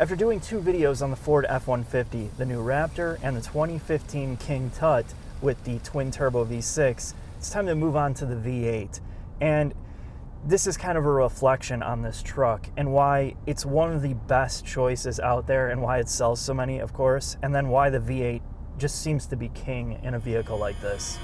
After doing 2 videos on the Ford F-150, the new Raptor, and the 2015 King Tut with the twin-turbo V6, it's time to move on to the V8. And this is kind of a reflection on this truck and why it's one of the best choices out there and why it sells so many, of course, and then why the V8 just seems to be king in a vehicle like this.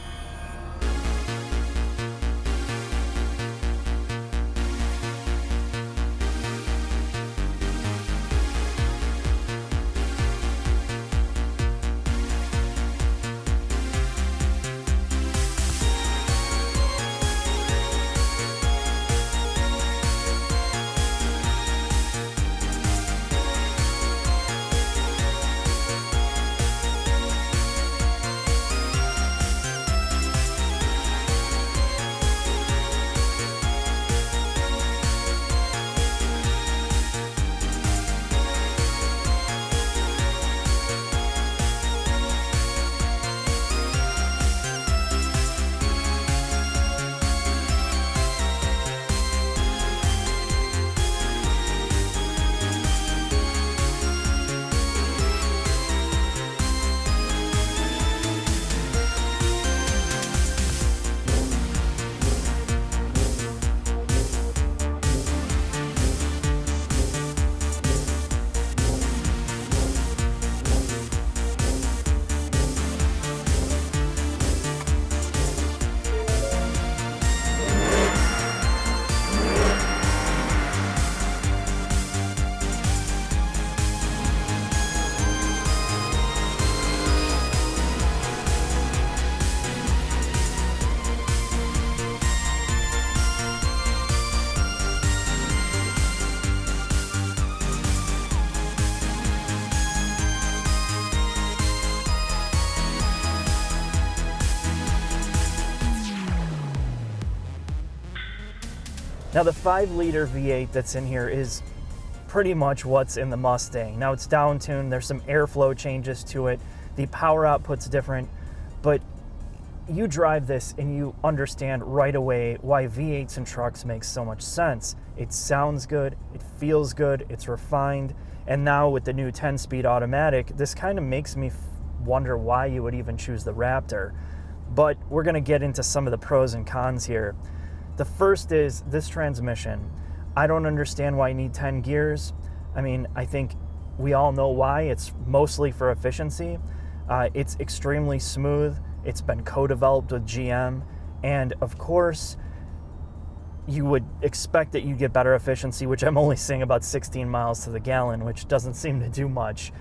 Now the 5-liter V8 that's in here is pretty much what's in the Mustang. Now it's down-tuned, there's some airflow changes to it, the power output's different, but you drive this and you understand right away why V8s in trucks make so much sense. It sounds good, it feels good, it's refined, and now with the new 10-speed automatic, this kind of makes me wonder why you would even choose the Raptor. But we're gonna get into some of the pros and cons here. The first is this transmission. I don't understand why you need 10 gears. I mean, I think we all know why. It's mostly for efficiency. It's extremely smooth. It's been co-developed with GM. And of course, you would expect that you get better efficiency, which I'm only seeing about 16 miles to the gallon, which doesn't seem to do much.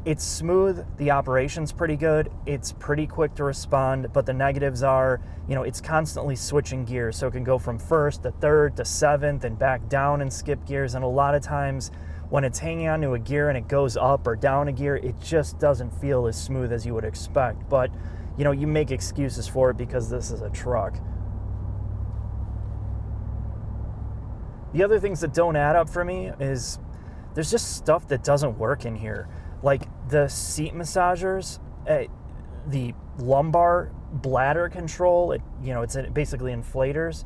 It's smooth, the operation's pretty good, it's pretty quick to respond, but the negatives are, it's constantly switching gears, so it can go from first to third to seventh and back down and skip gears, and a lot of times when it's hanging onto a gear and it goes up or down a gear, it just doesn't feel as smooth as you would expect, but you make excuses for it because this is a truck. The other things that don't add up for me is there's just stuff that doesn't work in here. Like the seat massagers, the lumbar bladder control, it's basically inflators.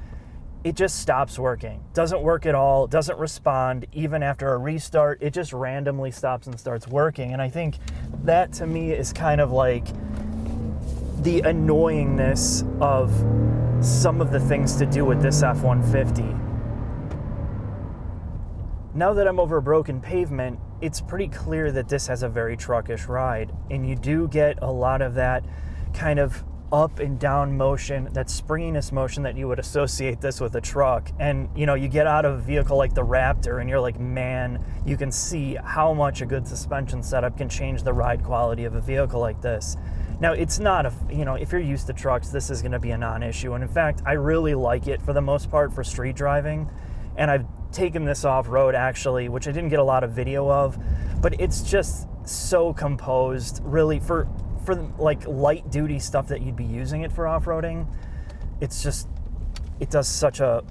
It just stops working. Doesn't work at all, doesn't respond. Even after a restart, it just randomly stops and starts working. And I think that to me is kind of like the annoyingness of some of the things to do with this F-150. Now that I'm over a broken pavement, it's pretty clear that this has a very truckish ride, and you do get a lot of that kind of up and down motion, that springiness motion that you would associate this with a truck. And you get out of a vehicle like the Raptor and you're like, man, you can see how much a good suspension setup can change the ride quality of a vehicle like this. Now it's not if you're used to trucks, this is going to be a non-issue, and in fact I really like it for the most part for street driving, and I've taken this off-road actually, which I didn't get a lot of video of, but it's just so composed really for like light duty stuff that you'd be using it for off-roading. It does such a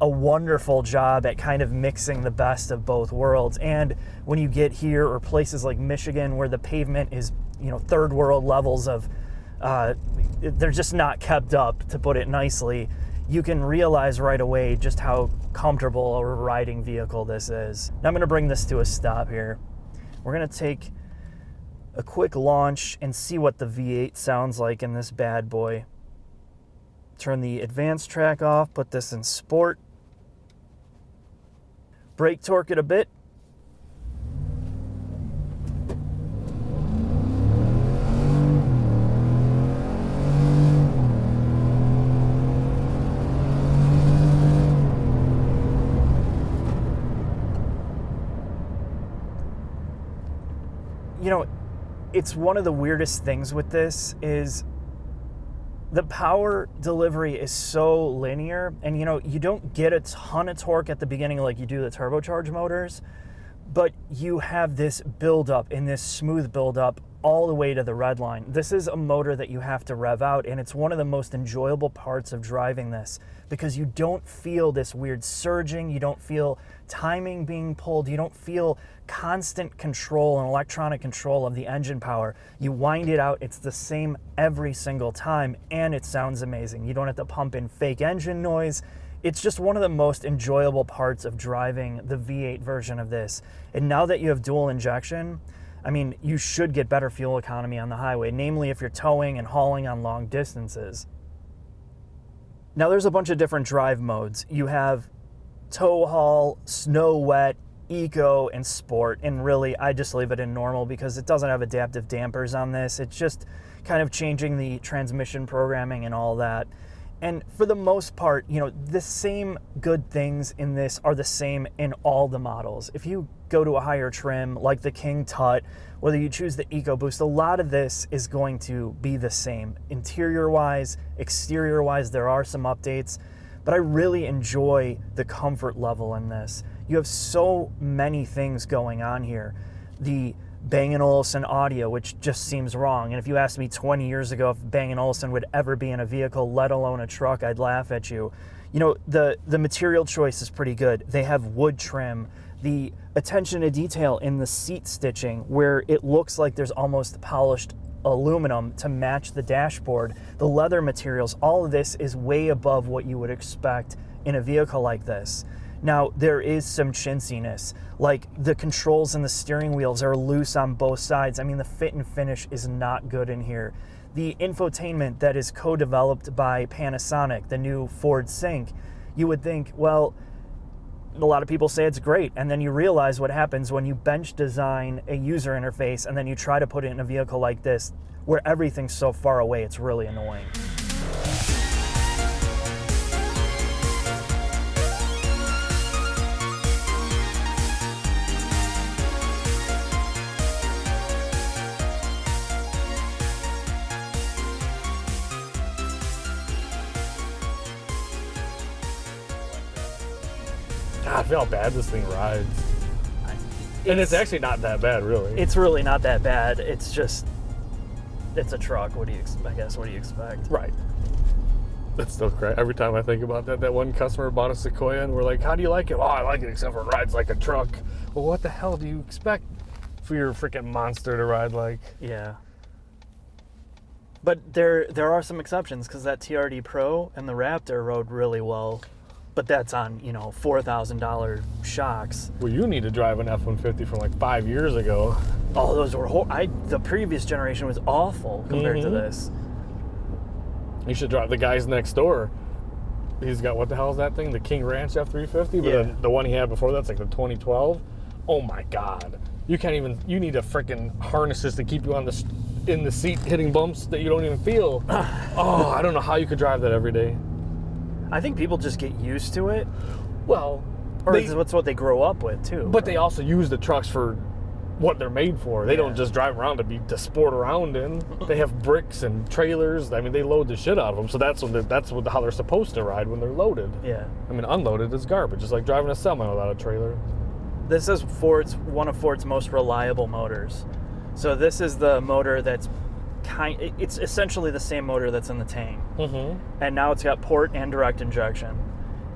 wonderful job at kind of mixing the best of both worlds. And when you get here or places like Michigan where the pavement is third world levels of they're just not kept up, to put it nicely, you can realize right away just how comfortable a riding vehicle this is. Now I'm going to bring this to a stop here. We're going to take a quick launch and see what the V8 sounds like in this bad boy. Turn the advanced track off, put this in sport. Brake torque it a bit. You know, it's one of the weirdest things with this is the power delivery is so linear, and you know, you don't get a ton of torque at the beginning like you do the turbocharged motors, but you have this buildup and this smooth buildup all the way to the red line. This is a motor that you have to rev out, and it's one of the most enjoyable parts of driving this because you don't feel this weird surging, you don't feel timing being pulled, you don't feel constant control and electronic control of the engine power. You wind it out, it's the same every single time, and it sounds amazing. You don't have to pump in fake engine noise. It's just one of the most enjoyable parts of driving the V8 version of this. And now that you have dual injection, I mean, you should get better fuel economy on the highway, namely if you're towing and hauling on long distances. Now there's a bunch of different drive modes. You have tow haul, snow wet, eco, and sport, and really I just leave it in normal because it doesn't have adaptive dampers on this. It's just kind of changing the transmission programming and all that. And for the most part, you know, the same good things in this are the same in all the models. If you go to a higher trim like the King Tut, whether you choose the EcoBoost, a lot of this is going to be the same. Interior-wise, exterior-wise, there are some updates, but I really enjoy the comfort level in this. You have so many things going on here. The Bang & Olufsen audio, which just seems wrong. And if you asked me 20 years ago if Bang & Olufsen would ever be in a vehicle, let alone a truck, I'd laugh at you. You know, the material choice is pretty good. They have wood trim. The attention to detail in the seat stitching, where it looks like there's almost polished aluminum to match the dashboard. The leather materials, all of this is way above what you would expect in a vehicle like this. Now, there is some chintziness, like the controls and the steering wheels are loose on both sides. I mean, the fit and finish is not good in here. The infotainment that is co-developed by Panasonic, the new Ford Sync, you would think, well, a lot of people say it's great, and then you realize what happens when you bench design a user interface and then you try to put it in a vehicle like this, where everything's so far away, it's really annoying. God, I feel how bad this thing rides. And it's actually not that bad, really. It's really not that bad. It's just, it's a truck. What do you expect? Right. That's still crazy. Every time I think about that, that one customer bought a Sequoia and we're like, how do you like it? Oh, I like it except for it rides like a truck. Well, what the hell do you expect for your freaking monster to ride like? Yeah. But there are some exceptions, because that TRD Pro and the Raptor rode really well. But that's on, you know, $4,000 shocks. Well, you need to drive an F-150 from like 5 years ago. Oh, those were the previous generation was awful compared to this. You should drive the guys next door. He's got, what the hell is that thing? The King Ranch F-350? But Yeah. the one he had before that's like the 2012. Oh my God. You can't even, you need a freaking harnesses to keep you on in the seat hitting bumps that you don't even feel. Oh, I don't know how you could drive that every day. I think people just get used to it. Well, Or it's what they grow up with, too. But they also use the trucks for what they're made for. They don't just drive around to sport around in. They have bricks and trailers. I mean, they load the shit out of them. So that's how they're supposed to ride when they're loaded. Yeah. I mean, unloaded is garbage. It's like driving a semi without a trailer. This is one of Ford's most reliable motors. So this is the motor that's it's essentially the same motor that's in the Tang. And now it's got port and direct injection.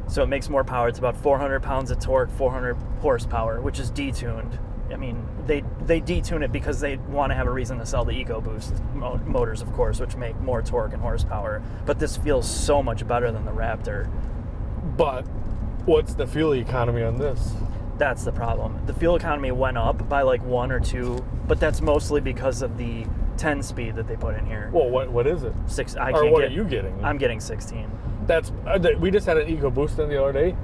So it makes more power. It's about 400 pounds of torque, 400 horsepower, which is detuned. I mean, they detune it because they want to have a reason to sell the EcoBoost motors, of course, which make more torque and horsepower. But this feels so much better than the Raptor. But what's the fuel economy on this? That's the problem. The fuel economy went up by like 1 or 2, but that's mostly because of the 10 speed that they put in here. Well, what is it? 6. Or what are you getting? I'm getting 16. That's we just had an EcoBoost in the other day.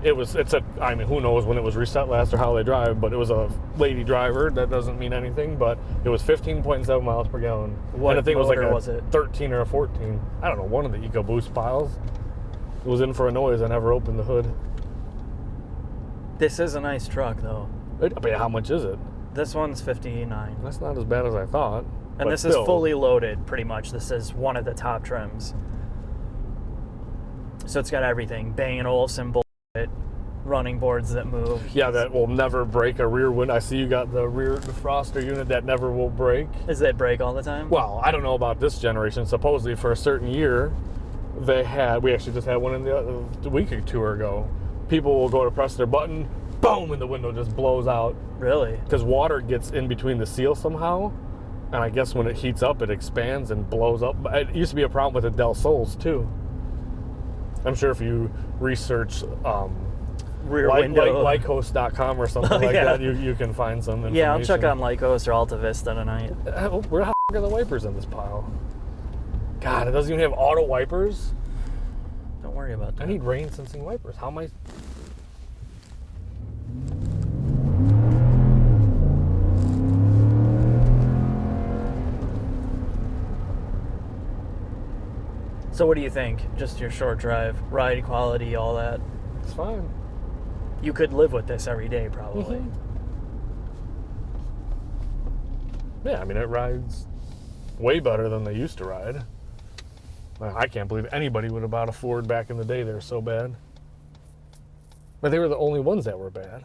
I mean, who knows when it was reset last or how they drive, but it was a lady driver. That doesn't mean anything, but it was 15.7 miles per gallon. What and I think motor it was like was it? 13 or a 14. I don't know, one of the EcoBoost piles. It was in for a noise. I never opened the hood. This is a nice truck, though. But how much is it? This one's $59. That's not as bad as I thought. And this is fully loaded, pretty much. This is one of the top trims. So it's got everything. Bang & Olufsen bullshit, running boards that move. Yeah, that will never break. A rear window. I see you got the rear defroster unit that never will break. Does that break all the time? Well, I don't know about this generation. Supposedly for a certain year, we actually just had one in the week or two ago. People will go to press their button, boom, and the window just blows out. Really? Because water gets in between the seal somehow, and I guess when it heats up, it expands and blows up. It used to be a problem with the Del Sols, too. I'm sure if you research rear window Lycos.com or something like that, you can find some information. Yeah, I'll check on Lycos or Alta Vista tonight. Where the f*** are the wipers in this pile? God, it doesn't even have auto wipers. Don't worry about that. I need rain sensing wipers. How am I? So what do you think? Just your short drive, ride quality, all that? It's fine. You could live with this every day, probably. Mm-hmm. Yeah, I mean, it rides way better than they used to ride. I can't believe anybody would have bought a Ford back in the day. They're so bad. But they were the only ones that were bad.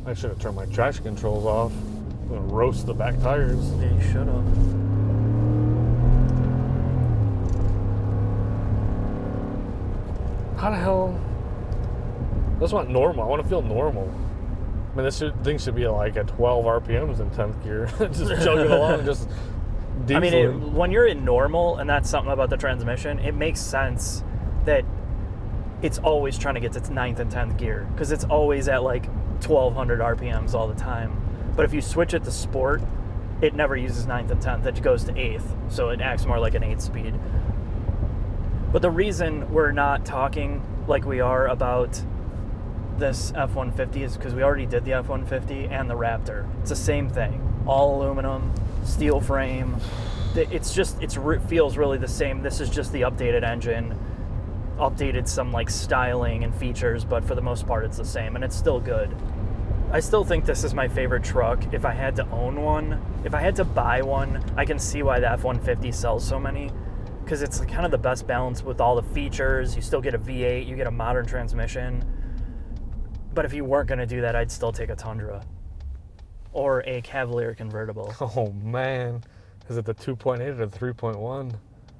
I should have turned my traction controls off. I'm going to roast the back tires. Yeah, you should have. How the hell? I just want normal. I want to feel normal. I mean, thing should be like at 12 RPMs in 10th gear. Just chugging along, just dieseling. I mean, when you're in normal, and that's something about the transmission, it makes sense that it's always trying to get to its 9th and 10th gear, because it's always at like 1200 RPMs all the time. But if you switch it to sport, it never uses 9th and 10th. It goes to 8th, so it acts more like an 8 speed. But the reason we're not talking like we are about this F-150 is because we already did the F-150 and the Raptor. It's the same thing. All aluminum, steel frame. It feels really the same. This is just the updated engine, updated some like styling and features, but for the most part it's the same, and it's still good. I still think this is my favorite truck. If I had to own one, if I had to buy one, I can see why the F-150 sells so many, because it's kind of the best balance with all the features. You still get a V8, you get a modern transmission. But if you weren't going to do that, I'd still take a Tundra or a Cavalier convertible. Oh, man. Is it the 2.8 or the 3.1?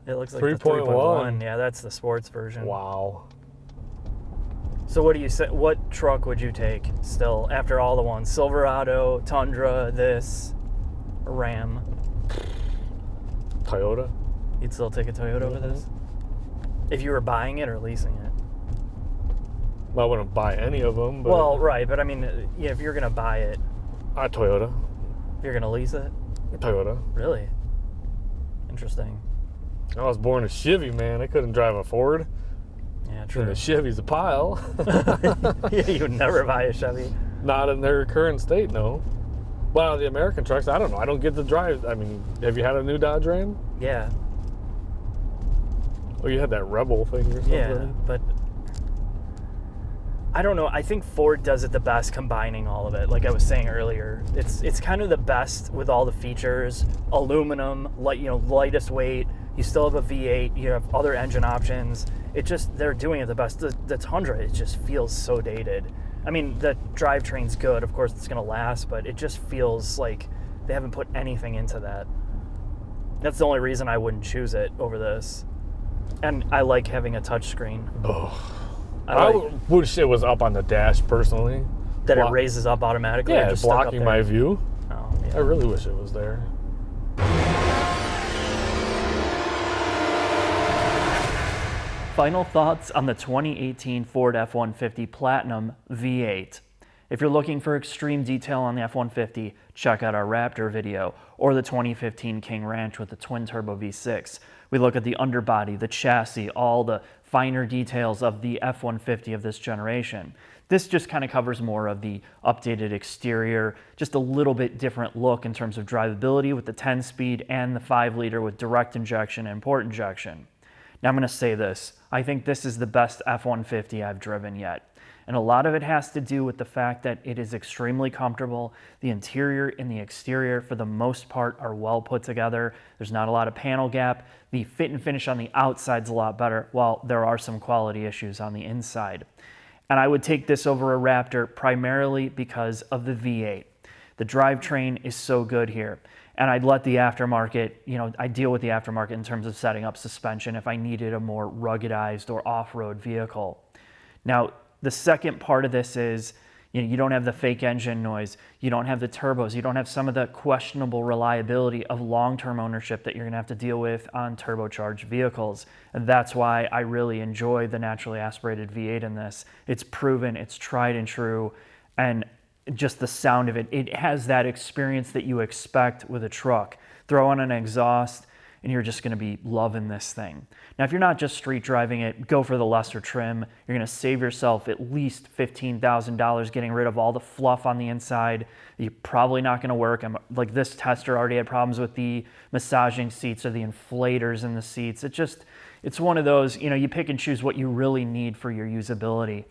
It looks like the 3.1. Yeah, that's the sports version. Wow. So what do you say? What truck would you take still after all the ones? Silverado, Tundra, this, Ram. Toyota. You'd still take a Toyota over this? If you were buying it or leasing it? Well, I wouldn't buy any of them. But well, right, but I mean, yeah, if you're going to buy it. Toyota. You're going to lease it? Toyota. Really? Interesting. I was born a Chevy, man. I couldn't drive a Ford. Yeah, true. And the Chevy's a pile. Yeah, you would never buy a Chevy. Not in their current state, no. Well, the American trucks, I don't know. I don't get to drive. I mean, have you had a new Dodge Ram? Yeah. Oh, you had that Rebel thing or something? Yeah, but I don't know. I think Ford does it the best combining all of it. Like I was saying earlier, it's kind of the best with all the features. Aluminum, lightest weight. You still have a V8. You have other engine options. They're doing it the best. The Tundra, it just feels so dated. I mean, the drivetrain's good. Of course, it's going to last, but it just feels like they haven't put anything into that. That's the only reason I wouldn't choose it over this. And I like having a touchscreen. Oh. I wish it was up on the dash, personally. That it raises up automatically? Yeah, it's blocking my view. Oh, yeah. I really wish it was there. Final thoughts on the 2018 Ford F-150 Platinum V8. If you're looking for extreme detail on the F-150, check out our Raptor video or the 2015 King Ranch with the twin-turbo V6. We look at the underbody, the chassis, all the finer details of the F-150 of this generation. This just kind of covers more of the updated exterior, just a little bit different look in terms of drivability with the 10-speed and the 5-liter with direct injection and port injection. Now I'm going to say this, I think this is the best F-150 I've driven yet. And a lot of it has to do with the fact that it is extremely comfortable. The interior and the exterior, for the most part, are well put together. There's not a lot of panel gap. The fit and finish on the outside is a lot better, while there are some quality issues on the inside. And I would take this over a Raptor primarily because of the V8. The drivetrain is so good here. And I'd let the aftermarket, I deal with the aftermarket in terms of setting up suspension if I needed a more ruggedized or off-road vehicle. Now, the second part of this is, you don't have the fake engine noise, you don't have the turbos, you don't have some of the questionable reliability of long-term ownership that you're gonna have to deal with on turbocharged vehicles. And that's why I really enjoy the naturally aspirated V8 in this. It's proven, it's tried and true, and just the sound of it, it has that experience that you expect with a truck. Throw on an exhaust, and you're just gonna be loving this thing. Now, if you're not just street driving it, go for the lesser trim. You're gonna save yourself at least $15,000 getting rid of all the fluff on the inside. You're probably not gonna work. Like this tester already had problems with the massaging seats or the inflators in the seats. It's one of those, you pick and choose what you really need for your usability.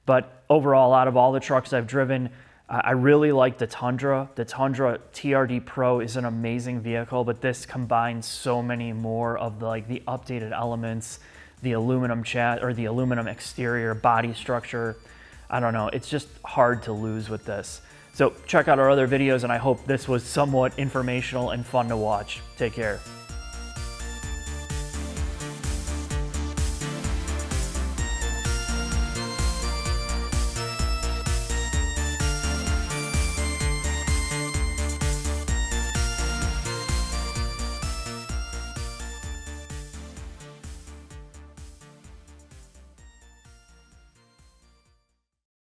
But overall, out of all the trucks I've driven, I really like the Tundra. The Tundra TRD Pro is an amazing vehicle, but this combines so many more of the updated elements, the aluminum the aluminum exterior body structure. I don't know, it's just hard to lose with this. So check out our other videos, and I hope this was somewhat informational and fun to watch. Take care.